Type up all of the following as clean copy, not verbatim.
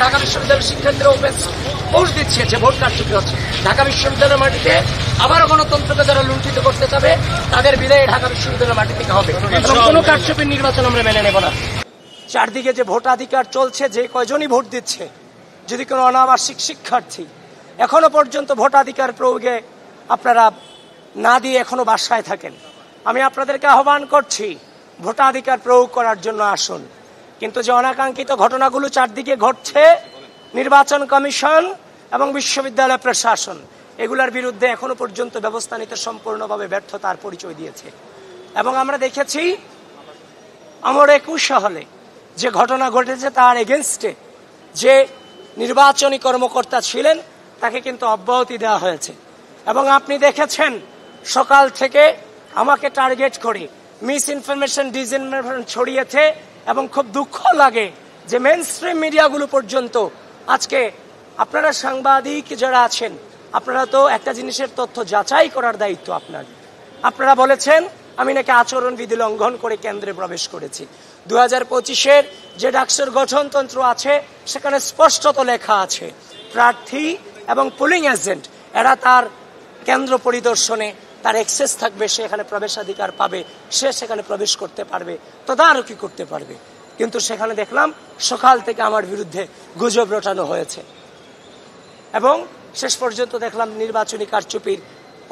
ঢাকা বিশ্ববিদ্যালয়ের শিক্ষার্থীরা open post দিচ্ছে যে ভোট কারচুপি হচ্ছে। ঢাকা বিশ্ববিদ্যালয়ের মাটিতে আবারও গণতন্ত্রকে যারা লুণ্ঠিত করতে চাবে তাদের বিদায় ঢাকা বিশ্ববিদ্যালয়ের মাটি থেকে হবে। কোনো কারচুপির নির্বাচন আমরা মেনে নেব না। চারদিকে যে ভোটাধিকার চলছে, যে কয়জনই ভোট দিচ্ছে, যদি কোনো অনাবাসিক শিক্ষার্থী এখনো পর্যন্ত ভোটাধিকার প্রয়োগে আপনারা না দিয়ে এখনো বাসায় থাকেন, আমি আপনাদেরকে আহ্বান করছি ভোটাধিকার প্রয়োগ করার জন্য আসুন। কিন্তু যে অনাকাঙ্ক্ষিত ঘটনাগুলো চারদিকে ঘটছে, নির্বাচন কমিশন এবং বিশ্ববিদ্যালয় প্রশাসন এগুলোর বিরুদ্ধে এখনো পর্যন্ত ব্যবস্থা নিতে সম্পূর্ণভাবে ব্যর্থতার পরিচয় দিয়েছে। এবং আমরা দেখেছি আমার 21 হলে যে ঘটনা ঘটেছে তার এগেনস্টে যে নির্বাচনী কর্মকর্তা ছিলেন তাকে কিন্তু অব্যাহতি দেওয়া হয়েছে। এবং আপনি দেখেছেন সকাল থেকে আমাকে টার্গেট করে মিস ইনফরমেশন ডিসইনফরমেশন ছড়িয়েছে। এবং খুব দুঃখ লাগে যে মেইনস্ট্রিম মিডিয়াগুলো পর্যন্ত আজকে আপনারা সাংবাদিক যারা আছেন, আপনারা তো একটা জিনিসের তথ্য যাচাই করার দায়িত্ব আপনারা বলেছেন আমি নাকি আচরণবিধি লঙ্ঘন করে কেন্দ্রে প্রবেশ করেছি। 2025-এর যে ডাকসুর গঠনতন্ত্র আছে সেখানে স্পষ্টত লেখা আছে প্রার্থী এবং পোলিং এজেন্ট এরা তার কেন্দ্র পরিদর্শনে তার অ্যাক্সেস থাকবে, সে এখানে প্রবেশাধিকার পাবে, সে সেখানে প্রবেশ করতে পারবে, তদারকি করতে পারবে। কিন্তু সেখানে দেখলাম সকাল থেকে আমার বিরুদ্ধে গুজব রটানো হয়েছে এবং শেষ পর্যন্ত দেখলাম নির্বাচনী কারচুপির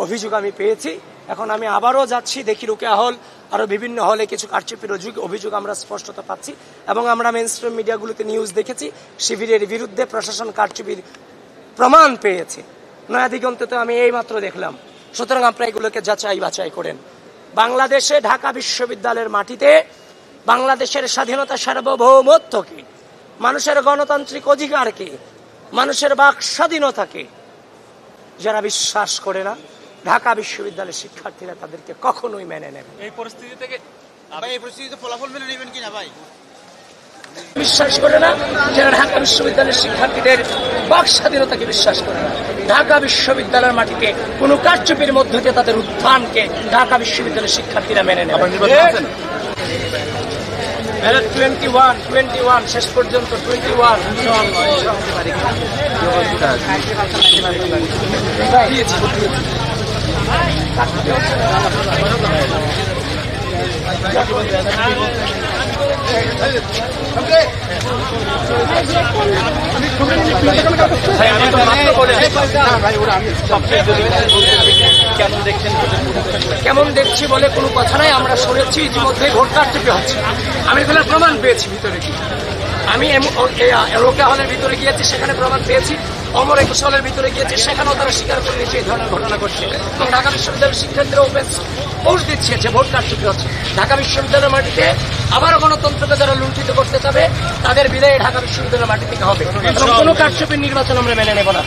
অভিযোগ আমি পেয়েছি। এখন আমি আবারও যাচ্ছি, দেখি রোকেয়া হল আরো বিভিন্ন হলে কিছু কারচুপির অভিযোগ আমরা স্পষ্টতা পাচ্ছি। এবং আমরা মেইনস্ট্রিম মিডিয়াগুলোতে নিউজ দেখেছি শিবিরের বিরুদ্ধে প্রশাসন কারচুপির প্রমাণ পেয়েছে। নয়া দিগন্তে আমি এই মাত্র দেখলাম। সুতরাং আপনারা এগুলোকে যাচাই বাছাই করেন। বাংলাদেশে ঢাকা বিশ্ববিদ্যালয়ের মাটিতে বাংলাদেশের স্বাধীনতা সার্বভৌমত্বকে, মানুষের গণতান্ত্রিক অধিকারকে, মানুষের বাক স্বাধীনতাকে যারা বিশ্বাস করে না, ঢাকা বিশ্ববিদ্যালয়ের শিক্ষার্থীরা তাদেরকে কখনোই মেনে নেবে। এই পরিস্থিতি থেকে ফলাফল মেনে নেবেন কিনা ভাই? বিশ্বাস করে না যারা ঢাকা বিশ্ববিদ্যালয়ের শিক্ষার্থীদের বাক স্বাধীনতাকে বিশ্বাস করে না, ঢাকা বিশ্ববিদ্যালয়ের মাটিতে কোনো কারচুপির মধ্য দিয়ে তাদের উত্থানকে ঢাকা বিশ্ববিদ্যালয়ের শিক্ষার্থীরা মেনে নেবে। 21 শেষ পর্যন্ত 21 কেমন দেখছি বলে কোনো কথা নাই। আমরা শুনেছি ইতিমধ্যে ভোট কারচুপি হচ্ছে। আমি এখানে প্রমাণ পেয়েছি ভিতরে গিয়ে। আমি রোকেয়া হলের ভিতরে গিয়েছি, সেখানে প্রমাণ পেয়েছি। অমর 21 হলের ভিতরে গিয়েছি, সেখানেও তারা স্বীকার করে নিয়েছে এই ধরনের ঘটনা ঘটছে। এবং ঢাকা বিশ্ববিদ্যালয়ের শিক্ষার্থীরা ওপেন পোস্ট দিচ্ছে যে ভোট কারচুপি হচ্ছে। ঢাকা বিশ্ববিদ্যালয়ের মাটিতে আবারও গণতন্ত্রকে যারা লুণ্ঠিত করতে চাবে তাদের বিদায় ঢাকা বিশ্ববিদ্যালয়ের মাটি থেকে হবে। এবং কোনো কারচুপির নির্বাচন আমরা মেনে নেব না।